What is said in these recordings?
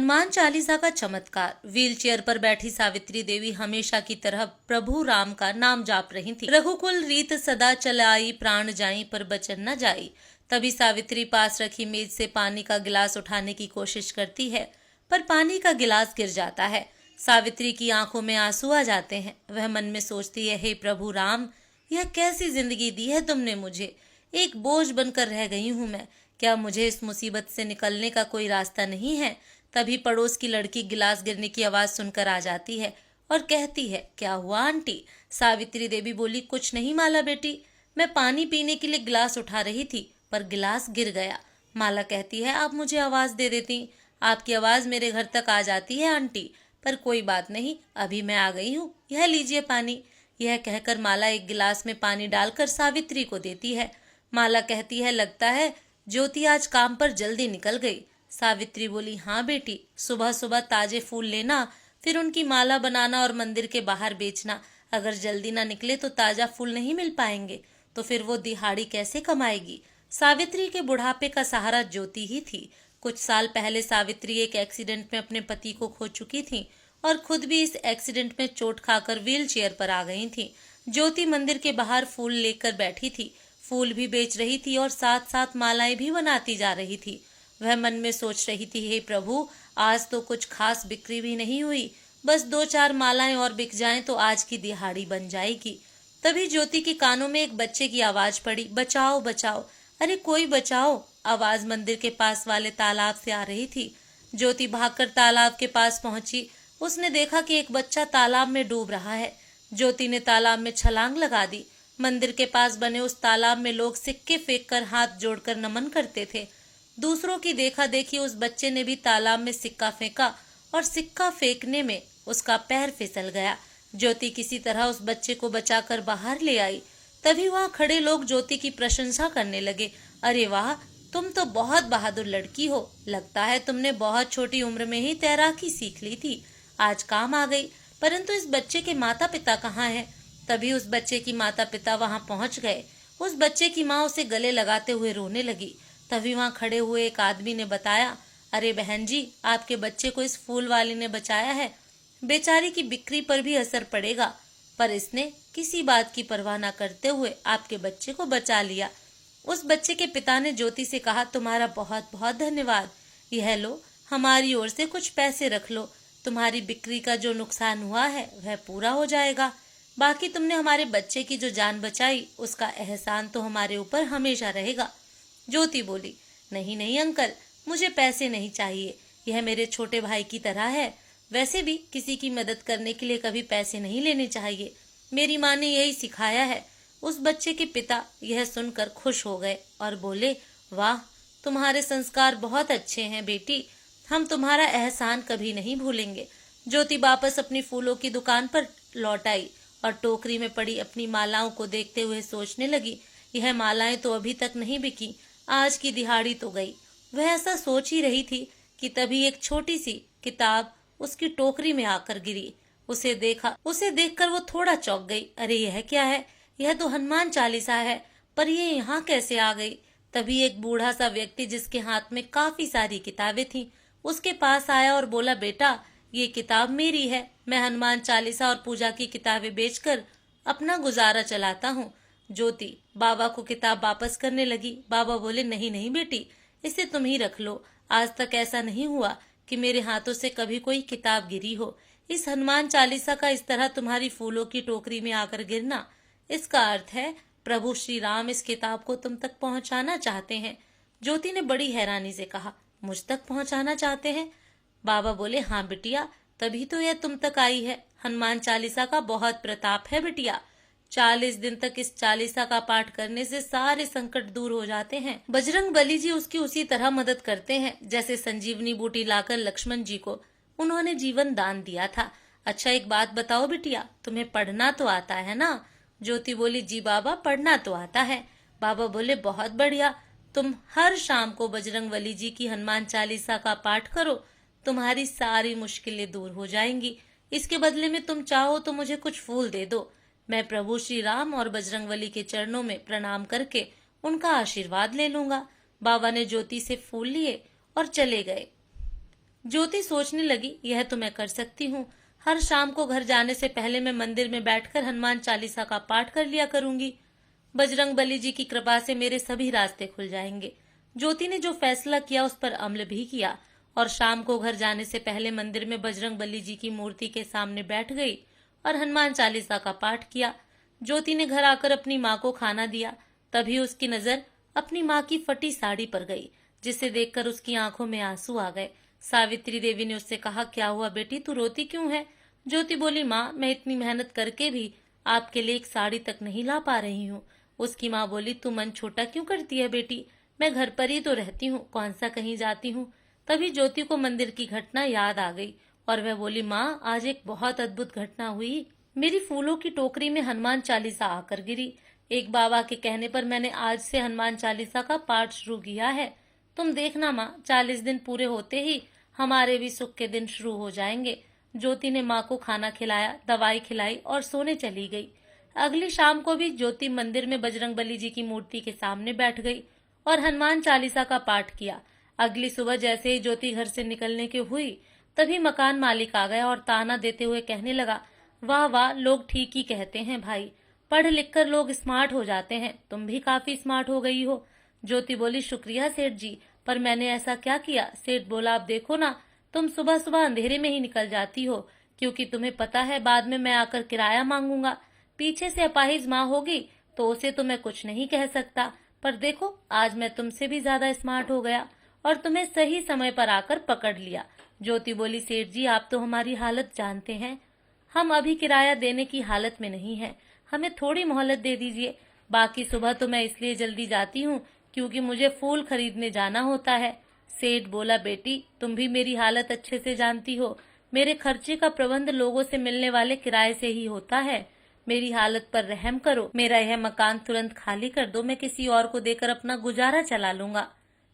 हनुमान चालीसा का चमत्कार। व्हीलचेयर पर बैठी सावित्री देवी हमेशा की तरह प्रभु राम का नाम जाप रही थी। रघुकुल रीत सदा चलाई, प्राण जाई पर बचन न जाई। तभी सावित्री पास रखी मेज से पानी का गिलास उठाने की कोशिश करती है, पर पानी का गिलास गिर जाता है। सावित्री की आंखों में आंसू आ जाते हैं। वह मन में सोचती है, हे प्रभु राम, यह कैसी जिंदगी दी है तुमने मुझे। एक बोझ बनकर रह गई हूं मैं। क्या मुझे इस मुसीबत से निकलने का कोई रास्ता नहीं है? तभी पड़ोस की लड़की गिलास गिरने की आवाज सुनकर आ जाती है और कहती है, क्या हुआ आंटी? सावित्री देवी बोली, कुछ नहीं माला बेटी, मैं पानी पीने के लिए गिलास उठा रही थी पर गिलास गिर गया। माला कहती है, आप मुझे आवाज दे देती, आपकी आवाज मेरे घर तक आ जाती है आंटी। पर कोई बात नहीं, अभी मैं आ गई हूँ, यह लीजिए पानी। यह कहकर माला एक गिलास में पानी डालकर सावित्री को देती है। माला कहती है, लगता है ज्योति आज काम पर जल्दी निकल गई। सावित्री बोली, हाँ बेटी, सुबह सुबह ताजे फूल लेना, फिर उनकी माला बनाना और मंदिर के बाहर बेचना। अगर जल्दी ना निकले तो ताजा फूल नहीं मिल पाएंगे, तो फिर वो दिहाड़ी कैसे कमाएगी? सावित्री के बुढ़ापे का सहारा ज्योति ही थी। कुछ साल पहले सावित्री एक एक्सीडेंट में अपने पति को खो चुकी थी और खुद भी इस एक्सीडेंट में चोट खाकर व्हील चेयर पर आ गई थी। ज्योति मंदिर के बाहर फूल लेकर बैठी थी, फूल भी बेच रही थी और साथ साथ मालाएं भी बनाती जा रही थी। वह मन में सोच रही थी, हे प्रभु, आज तो कुछ खास बिक्री भी नहीं हुई, बस 2-4 मालाएं और बिक जाएं तो आज की दिहाड़ी बन जाएगी। तभी ज्योति के कानों में एक बच्चे की आवाज पड़ी, बचाओ बचाओ, अरे कोई बचाओ। आवाज मंदिर के पास वाले तालाब से आ रही थी। ज्योति भागकर तालाब के पास पहुंची। उसने देखा कि एक बच्चा तालाब में डूब रहा है। ज्योति ने तालाब में छलांग लगा दी। मंदिर के पास बने उस तालाब में लोग सिक्के फेंककर हाथ जोड़कर नमन करते थे। दूसरों की देखा देखी उस बच्चे ने भी तालाब में सिक्का फेंका और सिक्का फेंकने में उसका पैर फिसल गया। ज्योति किसी तरह उस बच्चे को बचाकर बाहर ले आई। तभी वहां खड़े लोग ज्योति की प्रशंसा करने लगे, अरे वाह, तुम तो बहुत बहादुर लड़की हो, लगता है तुमने बहुत छोटी उम्र में ही तैराकी सीख ली थी, आज काम आ गई। परंतु इस बच्चे के माता पिता कहाँ हैं? तभी उस बच्चे की माता पिता वहां पहुंच गए। उस बच्चे की माँ उसे गले लगाते हुए रोने लगी। तभी वहां खड़े हुए एक आदमी ने बताया, अरे बहन जी, आपके बच्चे को इस फूल वाले ने बचाया है, बेचारी की बिक्री पर भी असर पड़ेगा, पर इसने किसी बात की परवाह न करते हुए आपके बच्चे को बचा लिया। उस बच्चे के पिता ने ज्योति से कहा, तुम्हारा बहुत बहुत धन्यवाद, यह लो, हमारी ओर से कुछ पैसे रख लो, तुम्हारी बिक्री का जो नुकसान हुआ है वह पूरा हो जाएगा, बाकी तुमने हमारे बच्चे की जो जान बचाई उसका एहसान तो हमारे ऊपर हमेशा रहेगा। ज्योति बोली, नहीं नहीं अंकल, मुझे पैसे नहीं चाहिए, यह मेरे छोटे भाई की तरह है, वैसे भी किसी की मदद करने के लिए कभी पैसे नहीं लेने चाहिए, मेरी माँ ने यही सिखाया है। उस बच्चे के पिता यह सुनकर खुश हो गए और बोले, वाह, तुम्हारे संस्कार बहुत अच्छे हैं बेटी, हम तुम्हारा एहसान कभी नहीं भूलेंगे। ज्योति वापस अपनी फूलों की दुकान पर लौट आई और टोकरी में पड़ी अपनी मालाओं को देखते हुए सोचने लगी, यह मालाएं तो अभी तक नहीं बिकी, आज की दिहाड़ी तो गई। वह ऐसा सोच ही रही थी कि तभी एक छोटी सी किताब उसकी टोकरी में आकर गिरी। उसे देखकर वो थोड़ा चौंक गई। अरे यह क्या है? यह तो हनुमान चालीसा है, पर ये यहाँ कैसे आ गई? तभी एक बूढ़ा सा व्यक्ति जिसके हाथ में काफी सारी किताबें थीं, उसके पास आया और बोला, बेटा, ये किताब मेरी है, मैं हनुमान चालीसा और पूजा की किताबें बेचकर अपना गुजारा चलाता हूँ। ज्योति बाबा को किताब वापस करने लगी। बाबा बोले, नहीं नहीं बेटी, इसे तुम ही रख लो, आज तक ऐसा नहीं हुआ कि मेरे हाथों से कभी कोई किताब गिरी हो। इस हनुमान चालीसा का इस तरह तुम्हारी फूलों की टोकरी में आकर गिरना, इसका अर्थ है प्रभु श्री राम इस किताब को तुम तक पहुंचाना चाहते हैं। ज्योति ने बड़ी हैरानी से कहा, मुझ तक पहुंचाना चाहते हैं? बाबा बोले, हाँ बिटिया, तभी तो यह तुम तक आई है। हनुमान चालीसा का बहुत प्रताप है बिटिया, 40 दिन तक इस चालीसा का पाठ करने से सारे संकट दूर हो जाते हैं। बजरंग बली जी उसकी उसी तरह मदद करते हैं जैसे संजीवनी बूटी लाकर लक्ष्मण जी को उन्होंने जीवन दान दिया था। अच्छा एक बात बताओ बिटिया, तुम्हें पढ़ना तो आता है ना? ज्योति बोली, जी बाबा, पढ़ना तो आता है। बाबा बोले, बहुत बढ़िया, तुम हर शाम को बजरंगबली जी की हनुमान चालीसा का पाठ करो, तुम्हारी सारी मुश्किलें दूर हो जाएंगी। इसके बदले में तुम चाहो तो मुझे कुछ फूल दे दो, मैं प्रभु श्री राम और बजरंगबली के चरणों में प्रणाम करके उनका आशीर्वाद ले लूंगा। बाबा ने ज्योति से फूल लिए और चले गए। ज्योति सोचने लगी, यह तो मैं कर सकती हूँ। हर शाम को घर जाने से पहले मैं मंदिर में बैठकर हनुमान चालीसा का पाठ कर लिया करूंगी। बजरंग बली जी की कृपा से मेरे सभी रास्ते खुल जाएंगे। ज्योति ने जो फैसला किया उस पर अमल भी किया और शाम को घर जाने से पहले मंदिर में बजरंग बली जी की मूर्ति के सामने बैठ गई और हनुमान चालीसा का पाठ किया। ज्योति ने घर आकर अपनी माँ को खाना दिया। तभी उसकी नजर अपनी माँ की फटी साड़ी पर गई, जिसे देखकर उसकी आंखों में आंसू आ गए। सावित्री देवी ने उससे कहा, क्या हुआ बेटी, तू रोती क्यों है? ज्योति बोली, माँ, मैं इतनी मेहनत करके भी आपके लिए एक साड़ी तक नहीं ला पा रही हूँ। उसकी माँ बोली, तू मन छोटा क्यों करती है बेटी, मैं घर पर ही तो रहती हूँ, कौन सा कहीं जाती हूँ। तभी ज्योति को मंदिर की घटना याद आ गई और वह बोली, माँ, आज एक बहुत अद्भुत घटना हुई। मेरी फूलों की टोकरी में हनुमान चालीसा आकर गिरी। एक बाबा के कहने पर मैंने आज से हनुमान चालीसा का पाठ शुरू किया है। तुम देखना माँ, 40 दिन पूरे होते ही हमारे भी सुख के दिन शुरू हो जाएंगे। ज्योति ने माँ को खाना खिलाया, दवाई खिलाई और सोने चली गई। अगली शाम को भी ज्योति मंदिर में बजरंग बली जी की मूर्ति के सामने बैठ गई और हनुमान चालीसा का पाठ किया। अगली सुबह जैसे ही ज्योति घर से निकलने की हुई, तभी मकान मालिक आ गया और ताना देते हुए कहने लगा, वाह वाह, लोग ठीक ही कहते हैं भाई, पढ़ लिख कर लोग स्मार्ट हो जाते हैं, तुम भी काफी स्मार्ट हो गई हो। ज्योति बोली, शुक्रिया सेठ जी, पर मैंने ऐसा क्या किया? सेठ बोला, अब देखो ना, तुम सुबह सुबह अंधेरे में ही निकल जाती हो, क्योंकि तुम्हें पता है बाद में मैं आकर किराया मांगूंगा। पीछे से अपाहिज माँ होगी तो उसे तो मैं कुछ नहीं कह सकता, पर देखो आज मैं तुमसे भी ज्यादा स्मार्ट हो गया और तुम्हें सही समय पर आकर पकड़ लिया। ज्योति बोली, सेठ जी, आप तो हमारी हालत जानते हैं, हम अभी किराया देने की हालत में नहीं है, हमें थोड़ी मोहलत दे दीजिए। बाकी सुबह तो मैं इसलिए जल्दी जाती हूँ क्योंकि मुझे फूल खरीदने जाना होता है। सेठ बोला, बेटी, तुम भी मेरी हालत अच्छे से जानती हो, मेरे खर्चे का प्रबंध लोगों से मिलने वाले किराए से ही होता है। मेरी हालत पर रहम करो, मेरा यह मकान तुरंत खाली कर दो, मैं किसी और को देकर अपना गुजारा चला लूंगा।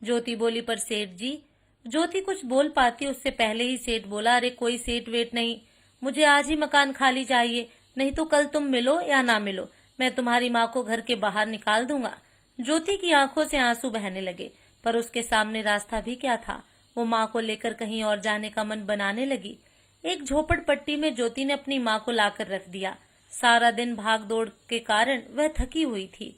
ज्योति बोली, पर सेठ जी। ज्योति कुछ बोल पाती उससे पहले ही सेठ बोला, अरे कोई सेठ वेट नहीं, मुझे आज ही मकान खाली चाहिए, नहीं तो कल तुम मिलो या ना मिलो, मैं तुम्हारी माँ को घर के बाहर निकाल दूंगा। ज्योति की आंखों से आंसू बहने लगे, पर उसके सामने रास्ता भी क्या था। वो माँ को लेकर कहीं और जाने का मन बनाने लगी। एक झोपड़पट्टी में ज्योति ने अपनी माँ को लाकर रख दिया। सारा दिन भाग दौड़ के कारण वह थकी हुई थी,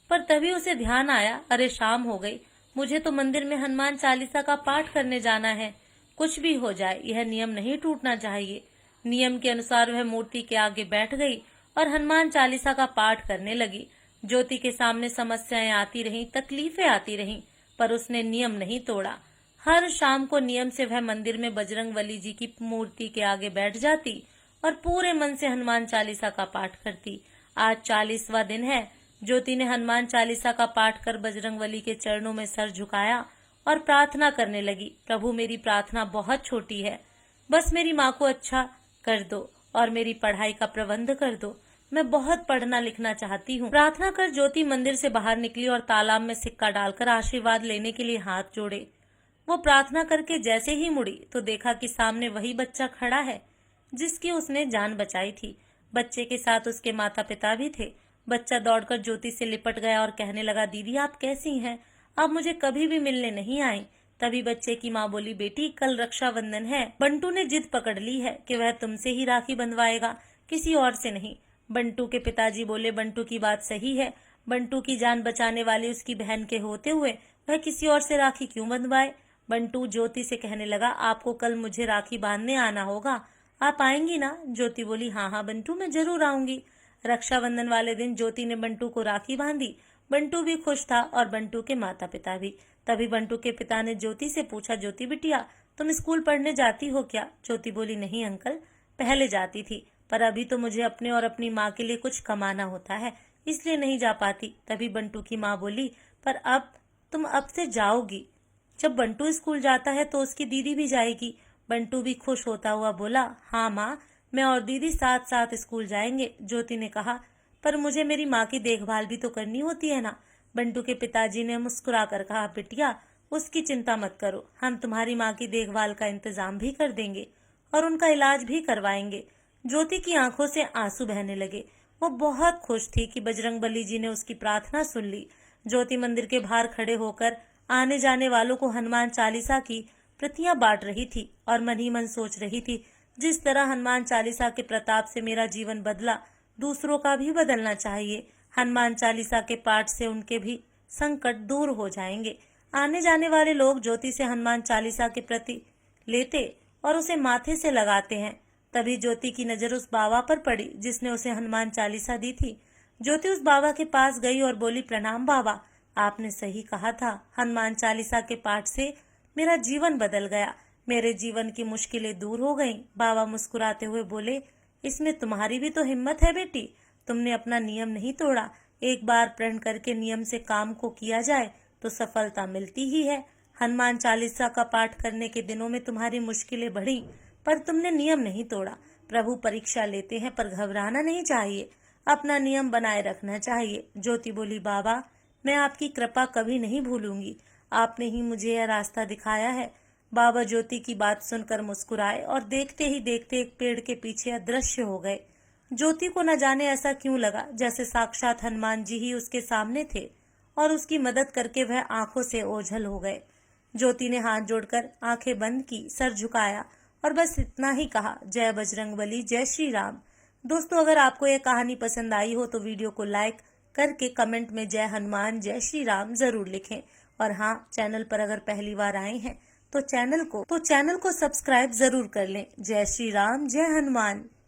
पर तभी उसे ध्यान आया, अरे शाम हो गई, मुझे तो मंदिर में हनुमान चालीसा का पाठ करने जाना है। कुछ भी हो जाए यह नियम नहीं टूटना चाहिए। नियम के अनुसार वह मूर्ति के आगे बैठ गई और हनुमान चालीसा का पाठ करने लगी। ज्योति के सामने समस्याएं आती रहीं, तकलीफें आती रहीं, पर उसने नियम नहीं तोड़ा। हर शाम को नियम से वह मंदिर में बजरंग बली जी की मूर्ति के आगे बैठ जाती और पूरे मन से हनुमान चालीसा का पाठ करती। आज 40वां दिन है। ज्योति ने हनुमान चालीसा का पाठ कर बजरंग बली के चरणों में सर झुकाया और प्रार्थना करने लगी, प्रभु मेरी प्रार्थना बहुत छोटी है, बस मेरी माँ को अच्छा कर दो और मेरी पढ़ाई का प्रबंध कर दो, मैं बहुत पढ़ना लिखना चाहती हूँ। प्रार्थना कर ज्योति मंदिर से बाहर निकली और तालाब में सिक्का डालकर आशीर्वाद लेने के लिए हाथ जोड़े। वो प्रार्थना करके जैसे ही मुड़ी तो देखा कि सामने वही बच्चा खड़ा है जिसकी उसने जान बचाई थी। बच्चे के साथ उसके माता पिता भी थे। बच्चा दौड़कर ज्योति से लिपट गया और कहने लगा, दीदी आप कैसी हैं? आप मुझे कभी भी मिलने नहीं आई। तभी बच्चे की माँ बोली, बेटी कल रक्षाबंधन है, बंटू ने जिद पकड़ ली है कि वह तुमसे ही राखी बंधवाएगा, किसी और से नहीं। बंटू के पिताजी बोले, बंटू की बात सही है, बंटू की जान बचाने वाली उसकी बहन के होते हुए वह किसी और से राखी क्यों बंधवाए। बंटू ज्योति से कहने लगा, आपको कल मुझे राखी बांधने आना होगा, आप आएंगी ना? ज्योति बोली, हाँ हाँ बंटू, मैं जरूर आऊंगी। रक्षाबंधन वाले दिन ज्योति ने बंटू को राखी बांधी। बंटू भी खुश था और बंटू के माता पिता भी। तभी बंटू के पिता ने ज्योति से पूछा, ज्योति बिटिया तुम स्कूल पढ़ने जाती हो क्या? ज्योति बोली, नहीं अंकल, पहले जाती थी, पर अभी तो मुझे अपने और अपनी माँ के लिए कुछ कमाना होता है, इसलिए नहीं जा पाती। तभी बंटू की माँ बोली, पर अब तुम अब से जाओगी, जब बंटू स्कूल जाता है तो उसकी दीदी भी जाएगी। बंटू भी खुश होता हुआ बोला, हाँ माँ, मैं और दीदी साथ साथ स्कूल जाएंगे। ज्योति ने कहा, पर मुझे मेरी माँ की देखभाल भी तो करनी होती है ना। बंटू के पिताजी ने मुस्कुराकर कहा, बिटिया उसकी चिंता मत करो, हम तुम्हारी माँ की देखभाल का इंतजाम भी कर देंगे और उनका इलाज भी करवाएंगे। ज्योति की आंखों से आंसू बहने लगे। वो बहुत खुश थी कि बजरंग बली जी ने उसकी प्रार्थना सुन ली। ज्योति मंदिर के बाहर खड़े होकर आने जाने वालों को हनुमान चालीसा की प्रतियां बांट रही थी और मन ही मन सोच रही थी, जिस तरह हनुमान चालीसा के प्रताप से मेरा जीवन बदला, दूसरों का भी बदलना चाहिए। हनुमान चालीसा के पाठ से उनके भी संकट दूर हो जाएंगे। आने जाने वाले लोग ज्योति से हनुमान चालीसा के प्रति लेते और उसे माथे से लगाते हैं। तभी ज्योति की नजर उस बाबा पर पड़ी जिसने उसे हनुमान चालीसा दी थी। ज्योति उस बाबा के पास गई और बोली, प्रणाम बाबा, आपने सही कहा था, हनुमान चालीसा के पाठ से मेरा जीवन बदल गया, मेरे जीवन की मुश्किलें दूर हो गईं। बाबा मुस्कुराते हुए बोले, इसमें तुम्हारी भी तो हिम्मत है बेटी, तुमने अपना नियम नहीं तोड़ा। एक बार प्रण करके नियम से काम को किया जाए तो सफलता मिलती ही है। हनुमान चालीसा का पाठ करने के दिनों में तुम्हारी मुश्किलें बढ़ी, पर तुमने नियम नहीं तोड़ा। प्रभु परीक्षा लेते हैं, पर घबराना नहीं चाहिए, अपना नियम बनाए रखना चाहिए। ज्योति बोली, बाबा, मैं आपकी कृपा कभी नहीं भूलूंगी, आपने ही मुझे यह रास्ता दिखाया है। बाबा ज्योति की बात सुनकर मुस्कुराए और देखते ही देखते एक पेड़ के पीछे अदृश्य हो गए। ज्योति को न जाने ऐसा क्यों लगा जैसे साक्षात हनुमान जी ही उसके सामने थे और उसकी मदद करके वह आंखों से ओझल हो गए। ज्योति ने हाथ जोड़कर आंखें बंद की, सर झुकाया और बस इतना ही कहा, जय बजरंगबली, जय श्री राम। दोस्तों, अगर आपको यह कहानी पसंद आई हो तो वीडियो को लाइक करके कमेंट में जय हनुमान जय श्री राम जरूर लिखें। और हाँ, चैनल पर अगर पहली बार आए हैं तो चैनल को सब्सक्राइब जरूर कर लें। जय श्री राम, जय हनुमान।